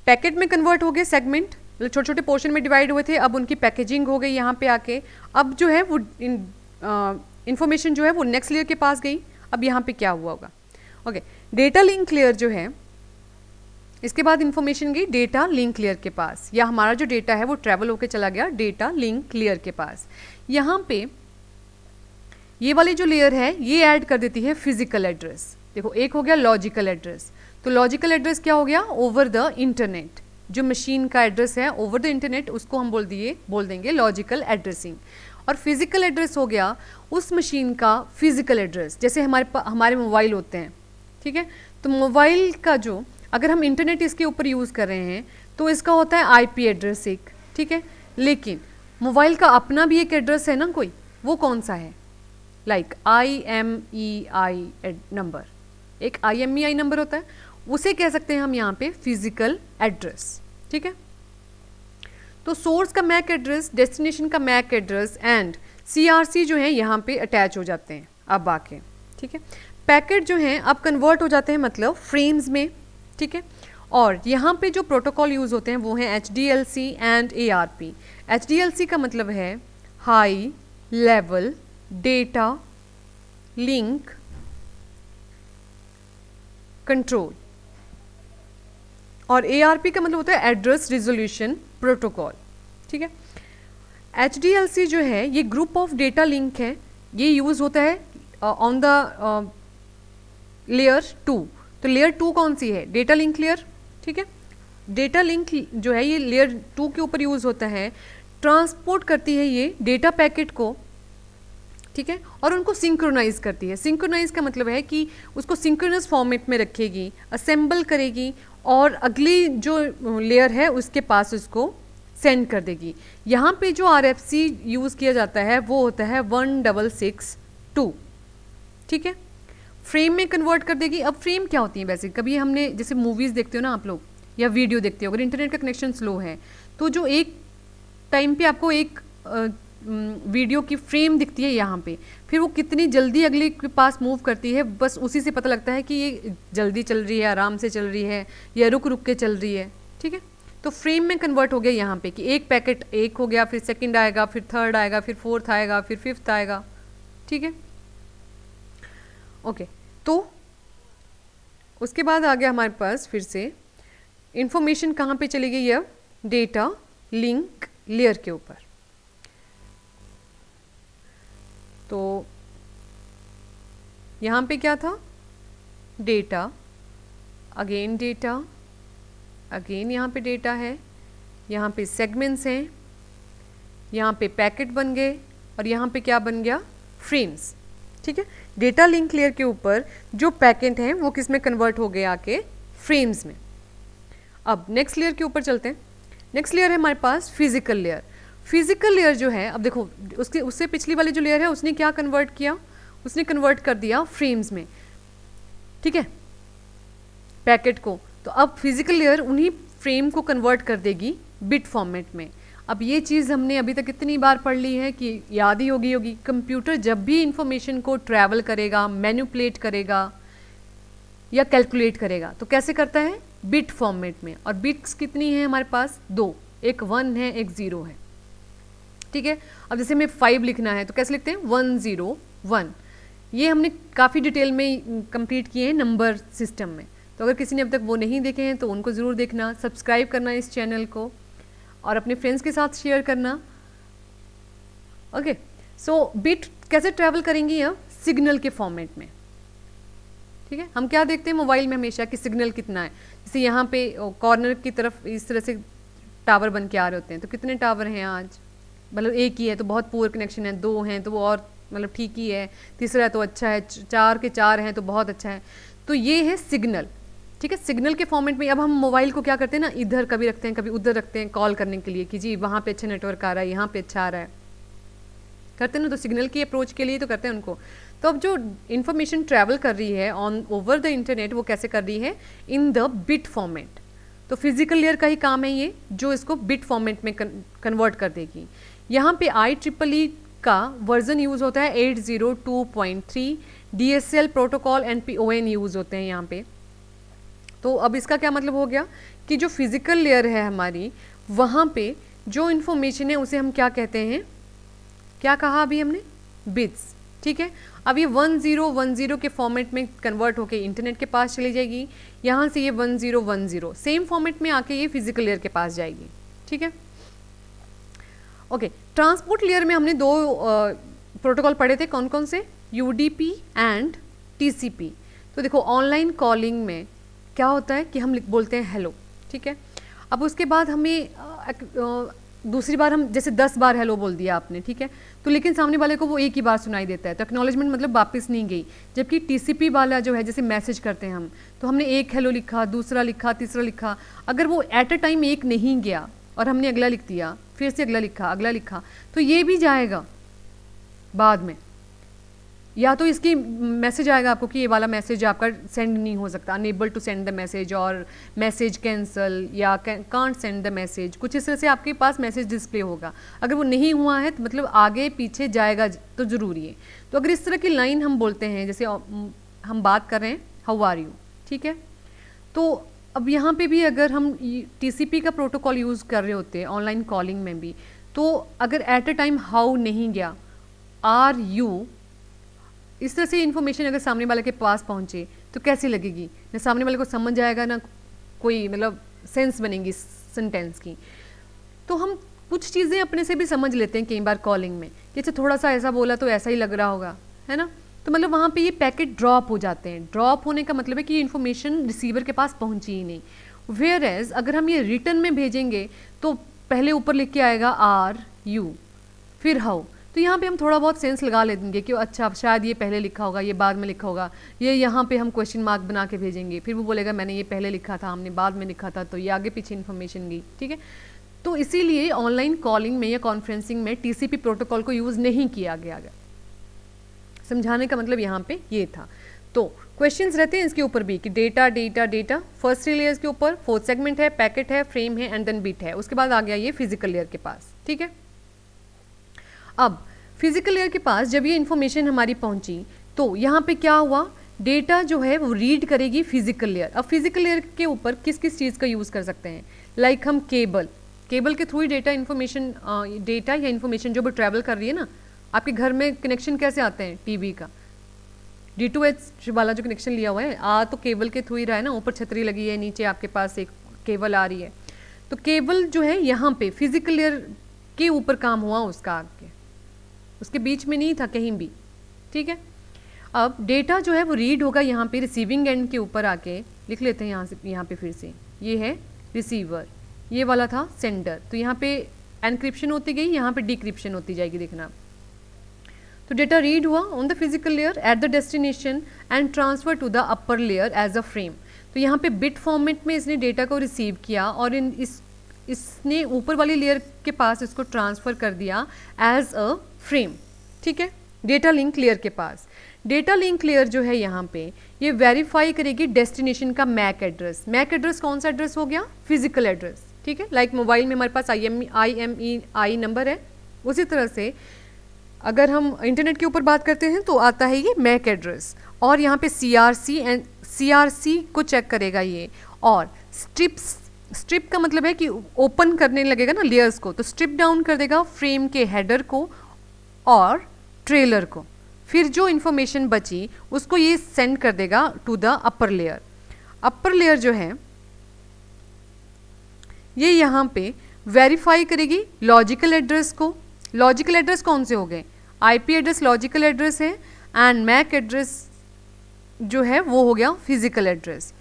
पैकेट में कन्वर्ट हो गए सेगमेंट, मतलब छोटे छोटे पोर्शन में डिवाइड हुए थे, अब उनकी पैकेजिंग हो गई यहाँ पे आके। अब जो है वो इंफॉर्मेशन जो है वो नेक्स्ट लेयर के पास गई। अब यहाँ पे क्या हुआ होगा, ओके, डेटा लिंक लेयर जो है, इसके बाद इंफॉर्मेशन गई डेटा लिंक लेयर के पास, या हमारा जो डेटा है वो ट्रैवल होके चला गया डेटा लिंक लेयर के पास। यहाँ पे ये वाली जो लेयर है ये ऐड कर देती है फिजिकल एड्रेस। देखो एक हो गया लॉजिकल एड्रेस, तो लॉजिकल एड्रेस क्या हो गया, ओवर द इंटरनेट, जो मशीन का एड्रेस है ओवर द इंटरनेट उसको हम बोल देंगे लॉजिकल एड्रेसिंग। और फिजिकल एड्रेस हो गया उस मशीन का फिजिकल एड्रेस, जैसे हमारे मोबाइल होते हैं, ठीक है। तो मोबाइल का जो अगर हम इंटरनेट इसके ऊपर यूज़ कर रहे हैं तो इसका होता है IP एड्रेस एक, ठीक है। लेकिन मोबाइल का अपना भी एक एड्रेस है ना कोई, वो कौन सा है, लाइक IMEI नंबर, एक IMEI नंबर होता है, उसे कह सकते हैं हम यहाँ पे फिजिकल एड्रेस, ठीक है। तो सोर्स का मैक एड्रेस, डेस्टिनेशन का मैक एड्रेस एंड CRC जो है यहाँ पे अटैच हो जाते हैं अब आके, ठीक है। पैकेट जो हैं अब कन्वर्ट हो जाते हैं मतलब फ्रेम्स में, ठीक है। और यहाँ पे जो प्रोटोकॉल यूज़ होते हैं वो हैं HDLC एंड ARP। HDLC का मतलब है high level data link control, और ARP का मतलब होता है एड्रेस रिजोल्यूशन प्रोटोकॉल, ठीक है। HDLC जो है ये ग्रुप ऑफ डेटा लिंक है, ये यूज़ होता है ऑन द लेयर 2। तो लेयर 2 कौन सी है, डेटा लिंक लेयर, ठीक है। डेटा लिंक जो है ये लेयर 2 के ऊपर यूज़ होता है, ट्रांसपोर्ट करती है ये डेटा पैकेट को, ठीक है, और उनको सिंक्रोनाइज करती है। सिंक्रोनाइज का मतलब है कि उसको सिंक्रोनस फॉर्मेट में रखेगी, असेंबल करेगी और अगली जो लेयर है उसके पास उसको सेंड कर देगी। यहाँ पे जो RFC यूज़ किया जाता है वो होता है 1662, ठीक है। फ्रेम में कन्वर्ट कर देगी। अब फ्रेम क्या होती है, वैसे कभी हमने जैसे मूवीज़ देखते हो ना आप लोग या वीडियो देखते हो, अगर इंटरनेट का कनेक्शन स्लो है तो जो एक टाइम पे आपको एक वीडियो की फ्रेम दिखती है यहाँ पे, फिर वो कितनी जल्दी अगले के पास मूव करती है, बस उसी से पता लगता है कि ये जल्दी चल रही है, आराम से चल रही है या रुक रुक के चल रही है, ठीक है। तो फ्रेम में कन्वर्ट हो गया यहाँ पे कि एक पैकेट एक हो गया, फिर सेकंड आएगा, फिर थर्ड आएगा, फिर फोर्थ आएगा, फिर फिफ्थ आएगा, ठीक है। ओके, तो उसके बाद आ गया हमारे पास फिर से इंफॉर्मेशन कहाँ पे चली गई है, डेटा लिंक लेयर के ऊपर। तो यहाँ पे क्या था, डेटा, अगेन डेटा, अगेन यहाँ पे डेटा है, यहाँ पे सेगमेंट्स हैं, यहाँ पे पैकेट बन गए, और यहाँ पे क्या बन गया, फ्रेम्स, ठीक है। डेटा लिंक लेयर के ऊपर जो पैकेट हैं वो किस में कन्वर्ट हो गए, आके फ्रेम्स में। अब नेक्स्ट लेयर के ऊपर चलते हैं। नेक्स्ट लेयर है हमारे पास फिजिकल लेयर। फिजिकल लेयर जो है, अब देखो उससे पिछली वाली जो लेयर है उसने क्या कन्वर्ट किया, उसने कन्वर्ट कर दिया फ्रेम्स में, ठीक है, पैकेट को। तो अब फिजिकल लेयर उन्हीं फ्रेम को कन्वर्ट कर देगी बिट फॉर्मेट में। अब ये चीज़ हमने अभी तक कितनी बार पढ़ ली है कि याद ही होगी। कंप्यूटर जब भी इंफॉर्मेशन को ट्रैवल करेगा, मैनिपुलेट करेगा या कैलकुलेट करेगा तो कैसे करता है, बिट फॉर्मेट में। और बिट्स कितनी है हमारे पास, दो, एक 1 है, एक 0 है, ठीक है। अब जैसे हमें 5 लिखना है तो कैसे लिखते हैं, 1 0 1। ये हमने काफ़ी डिटेल में कंप्लीट किए हैं नंबर सिस्टम में। तो अगर किसी ने अब तक वो नहीं देखे हैं तो उनको ज़रूर देखना, सब्सक्राइब करना इस चैनल को और अपने फ्रेंड्स के साथ शेयर करना। ओके, सो बिट कैसे ट्रैवल करेंगी अब, सिग्नल के फॉर्मेट में, ठीक है। हम क्या देखते हैं मोबाइल में हमेशा कि सिग्नल कितना है। जैसे यहाँ पे कॉर्नर की तरफ इस तरह से टावर बन के आ रहे होते हैं, तो कितने टावर हैं आज, मतलब एक ही है तो बहुत पुअर कनेक्शन है, 2 हैं तो वो और मतलब ठीक ही है, तीसरा है तो अच्छा है, 4 के 4 हैं तो बहुत अच्छा है। तो ये है सिग्नल, ठीक है। सिग्नल के फॉर्मेट में अब हम मोबाइल को क्या करते हैं ना, इधर कभी रखते हैं कभी उधर रखते हैं कॉल करने के लिए कि जी वहाँ पे अच्छा नेटवर्क आ रहा है, यहाँ पे अच्छा आ रहा है, करते हैं ना। तो सिग्नल की अप्रोच के लिए तो करते हैं उनको। तो अब जो इन्फॉर्मेशन ट्रैवल कर रही है ऑन ओवर द इंटरनेट वो कैसे कर रही है, इन द बिट फॉर्मेट। तो फिजिकल लेयर का ही काम है ये, जो इसको बिट फॉर्मेट में कन्वर्ट कर देगी। यहाँ पे IEEE का वर्जन यूज़ होता है 802.3, DSL protocol and PON use होते हैं यहाँ पे। तो अब इसका क्या मतलब हो गया कि जो फिजिकल लेयर है हमारी, वहाँ पे जो इन्फॉर्मेशन है उसे हम क्या कहते हैं, क्या कहा अभी हमने, बिट्स, ठीक है। अब ये 1010 के फॉर्मेट में कन्वर्ट होके इंटरनेट के पास चली जाएगी, यहाँ से ये 1010 सेम फॉर्मेट में आके ये फिजिकल लेयर के पास जाएगी, ठीक है। ओके, ट्रांसपोर्ट लेयर में हमने 2 प्रोटोकॉल पढ़े थे, कौन कौन से, UDP एंड TCP। तो देखो ऑनलाइन कॉलिंग में क्या होता है कि हम बोलते हैं हेलो, ठीक है। अब उसके बाद हमें दूसरी बार हम जैसे 10 बार हेलो बोल दिया आपने, ठीक है, तो लेकिन सामने वाले को वो एक ही बार सुनाई देता है, तो एक्नॉलेजमेंट मतलब वापस नहीं गई। जबकि TCP वाला जो है, जैसे मैसेज करते हैं हम, तो हमने एक हेलो लिखा, दूसरा लिखा, तीसरा लिखा, अगर वो एट अ टाइम एक नहीं गया और हमने अगला लिख दिया, फिर से अगला लिखा, अगला लिखा, तो ये भी जाएगा बाद में। या तो इसकी मैसेज आएगा आपको कि ये वाला मैसेज आपका सेंड नहीं हो सकता, unable to send the message, और मैसेज कैंसल या कांट सेंड द मैसेज, कुछ इस तरह से आपके पास मैसेज डिस्प्ले होगा। अगर वो नहीं हुआ है तो मतलब आगे पीछे जाएगा तो ज़रूरी है। तो अगर इस तरह की लाइन हम बोलते हैं, जैसे हम बात कर रहे हैं हाउ आर यू, ठीक है, तो अब यहाँ पे भी अगर हम TCP का प्रोटोकॉल यूज़ कर रहे होते हैं ऑनलाइन कॉलिंग में भी, तो अगर एट अ टाइम हाउ नहीं गया, आर यू, इस तरह से इन्फॉर्मेशन अगर सामने वाले के पास पहुँचे तो कैसी लगेगी, ना सामने वाले को समझ आएगा, ना कोई मतलब सेंस बनेगी सेंटेंस की। तो हम कुछ चीज़ें अपने से भी समझ लेते हैं कई बार कॉलिंग में कि अच्छा थोड़ा सा ऐसा बोला तो ऐसा ही लग रहा होगा, है ना। तो मतलब वहाँ पे ये पैकेट ड्रॉप हो जाते हैं। ड्रॉप होने का मतलब है कि ये इन्फॉर्मेशन रिसीवर के पास पहुँची ही नहीं। वेयर एज अगर हम ये रिटर्न में भेजेंगे तो पहले ऊपर लिख के आएगा आर यू, फिर हाउ। तो यहाँ पे हम थोड़ा बहुत सेंस लगा लेंगे कि अच्छा शायद ये पहले लिखा होगा, ये बाद में लिखा होगा, ये यहाँ पे हम क्वेश्चन मार्क बना के भेजेंगे, फिर वो बोलेगा मैंने ये पहले लिखा था, हमने बाद में लिखा था, तो ये आगे पीछे इन्फॉर्मेशन गई, ठीक है। तो इसीलिए ऑनलाइन कॉलिंग में या कॉन्फ्रेंसिंग में TCP प्रोटोकॉल को यूज़ नहीं किया गया। समझाने का मतलब यहाँ पे ये था। तो क्वेश्चंस रहते हैं इसके ऊपर भी कि data data data, first 3 layers के ऊपर, 4th सेगमेंट है, पैकेट है, फ्रेम है एंड देन बिट है। उसके बाद आ गया ये फिजिकल लेयर के पास, ठीक है। अब फिजिकल लेयर के पास जब ये इन्फॉर्मेशन हमारी पहुंची तो यहाँ पे क्या हुआ, डेटा जो है वो रीड करेगी फिजिकल लेयर। अब फिजिकल लेयर के ऊपर किस किस चीज़ का यूज़ कर सकते हैं, लाइक हम केबल के थ्रू ही डेटा या इन्फॉर्मेशन जो भी ट्रैवल कर रही है ना, आपके घर में कनेक्शन कैसे आते हैं टीवी का, D2H वाला जो कनेक्शन लिया हुआ है तो केबल के थ्रू ही रहा है ना, ऊपर छतरी लगी है, नीचे आपके पास एक केबल आ रही है, तो केबल जो है यहाँ पे फिजिकल लेयर के ऊपर काम हुआ उसका, आगे उसके बीच में नहीं था कहीं भी, ठीक है। अब डेटा जो है वो रीड होगा यहाँ पे रिसीविंग एंड के ऊपर आके, लिख लेते हैं यहाँ पे फिर से, ये है रिसीवर, ये वाला था सेंडर, तो यहाँ पे एनक्रिप्शन होती गई, यहाँ पे डिक्रिप्शन होती जाएगी, देखना। तो डेटा रीड हुआ on the physical layer at the destination end transfer to the upper layer as a frame. तो यहाँ पे बिट फॉर्मेट में इसने डेटा को रिसीव किया और इसने ऊपर वाली लेयर के पास इसको ट्रांसफ़र कर दिया एज अ फ्रेम, ठीक है, डेटा लिंक लेयर के पास। डेटा लिंक लेयर जो है यहाँ पे ये वेरीफाई करेगी डेस्टिनेशन का मैक एड्रेस। मैक एड्रेस कौन सा एड्रेस हो गया? फिजिकल एड्रेस, ठीक है। लाइक मोबाइल में हमारे पास IMEI नंबर है, उसी तरह से अगर हम इंटरनेट के ऊपर बात करते हैं तो आता है ये मैक एड्रेस, और यहाँ पे CRC को चेक करेगा ये, और स्ट्रिप का मतलब है कि ओपन करने लगेगा ना लेयर्स को, तो स्ट्रिप डाउन कर देगा फ्रेम के हेडर को और ट्रेलर को, फिर जो इन्फॉर्मेशन बची उसको ये सेंड कर देगा to the upper layer. Upper layer जो है ये यहाँ पे वेरीफाई करेगी लॉजिकल एड्रेस को। लॉजिकल एड्रेस कौन से हो गए? IP एड्रेस लॉजिकल एड्रेस है, एंड मैक एड्रेस जो है वो हो गया फिजिकल एड्रेस।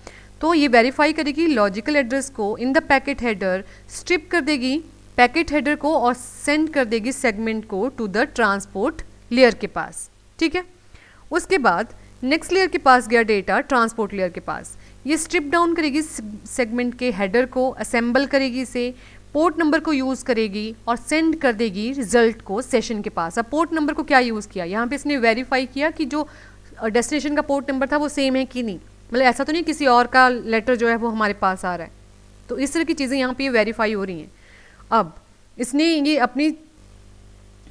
तो ये वेरीफाई करेगी लॉजिकल एड्रेस को in the packet header, strip कर देगी पैकेट हेडर को और सेंड कर देगी सेगमेंट को टू द ट्रांसपोर्ट लेयर के पास, ठीक है। उसके बाद नेक्स्ट लेयर के पास गया डेटा ट्रांसपोर्ट लेयर के पास, ये स्ट्रिप डाउन करेगी सेगमेंट के हेडर को, असेंबल करेगी इसे, पोर्ट नंबर को यूज़ करेगी और सेंड कर देगी रिजल्ट को सेशन के पास। अब पोर्ट नंबर को क्या यूज़ किया? यहाँ पे इसने वेरीफाई किया कि जो डेस्टिनेशन का पोर्ट नंबर था वो सेम है कि नहीं, मतलब ऐसा तो नहीं किसी और का लेटर जो है वो हमारे पास आ रहा है। तो इस तरह की चीज़ें यहाँ पे वेरीफाई हो रही हैं। अब इसने ये अपनी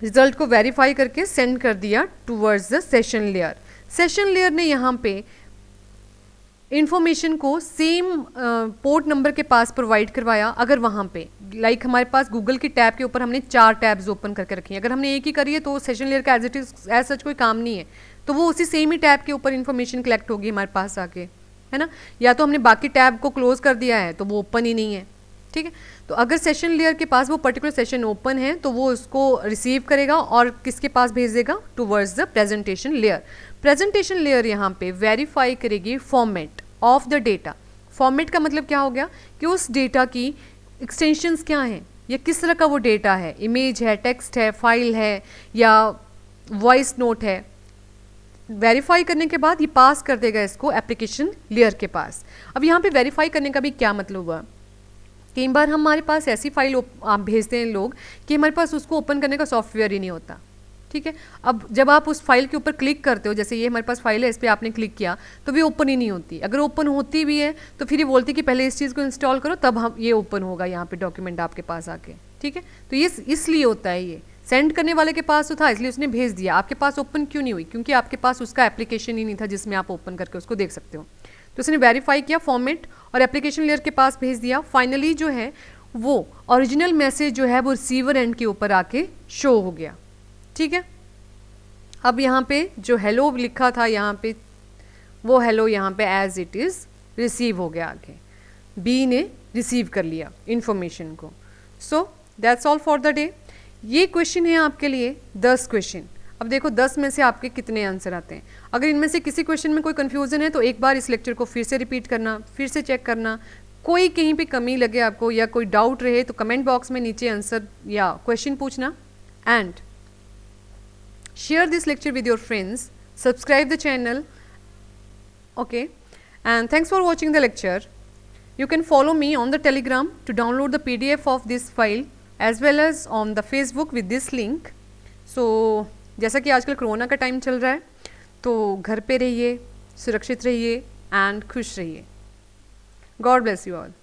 रिजल्ट को वेरीफाई करके सेंड कर दिया towards the session layer. Session layer ने यहाँ पे इंफॉर्मेशन को सेम पोर्ट नंबर के पास प्रोवाइड करवाया। अगर वहाँ पे लाइक हमारे पास गूगल की टैब के ऊपर हमने 4 टैब्स ओपन करके रखी हैं, अगर हमने एक ही करी है तो सेशन लेयर का as it is as such कोई काम नहीं है, तो वो उसी सेम ही टैब के ऊपर इन्फॉर्मेशन कलेक्ट होगी हमारे पास आके, है ना। या तो हमने बाकी टैब को क्लोज कर दिया है तो वो ओपन ही नहीं है, ठीक है। तो अगर सेशन लेयर के पास वो पर्टिकुलर सेशन ओपन है तो वो उसको रिसीव करेगा और किसके पास भेज देगा? Towards the presentation layer. Presentation layer यहाँ पे वेरीफाई करेगी format of the data. Format का मतलब क्या हो गया कि उस डेटा की एक्सटेंशंस क्या हैं या किस तरह का वो डेटा है, इमेज है, टेक्स्ट है, फाइल है या वॉइस नोट है। वेरीफाई करने के बाद ये पास कर देगा इसको एप्लीकेशन लेयर के पास। अब यहाँ पे वेरीफाई करने का भी क्या मतलब हुआ? कई बार हमारे पास ऐसी फाइल आप भेजते हैं लोग कि हमारे पास उसको ओपन करने का सॉफ्टवेयर ही नहीं होता, ठीक है। अब जब आप उस फाइल के ऊपर क्लिक करते हो, जैसे ये हमारे पास फाइल है, इस पर आपने क्लिक किया तो भी ओपन ही नहीं होती। अगर ओपन होती भी है तो फिर ये बोलती कि पहले इस चीज़ को इंस्टॉल करो तब हम ये ओपन होगा यहाँ पे डॉक्यूमेंट आपके पास आके, ठीक है। तो ये इसलिए होता है, ये सेंड करने वाले के पास तो था इसलिए उसने भेज दिया, आपके पास ओपन क्यों नहीं हुई? क्योंकि आपके पास उसका एप्लीकेशन ही नहीं था जिसमें आप ओपन करके उसको देख सकते हो। तो उसने वेरीफाई किया फॉर्मेट और एप्लीकेशन लेयर के पास भेज दिया। फाइनली जो है वो ओरिजिनल मैसेज जो है वो रिसीवर एंड के ऊपर आके शो हो गया, ठीक है। अब यहाँ पे जो हेलो लिखा था यहाँ पे, वो हेलो यहाँ पे एज इट इज़ रिसीव हो गया, आगे बी ने रिसीव कर लिया इन्फॉर्मेशन को। So that's all for the day. ये क्वेश्चन है आपके लिए 10 क्वेश्चन। अब देखो 10 में से आपके कितने आंसर आते हैं। अगर इनमें से किसी क्वेश्चन में कोई कन्फ्यूज़न है तो एक बार इस लेक्चर को फिर से रिपीट करना, फिर से चेक करना। कोई कहीं पे कमी लगे आपको या कोई डाउट रहे तो कमेंट बॉक्स में नीचे आंसर या क्वेश्चन पूछना। And share this lecture with your friends, subscribe the channel, okay, and thanks for watching the lecture. You can follow me on the Telegram to download the PDF of this file as well as on the Facebook with this link. So जैसा कि आजकल corona का time चल रहा है तो घर पे रहिए, सुरक्षित रहिए एंड खुश रहिए। God bless you all.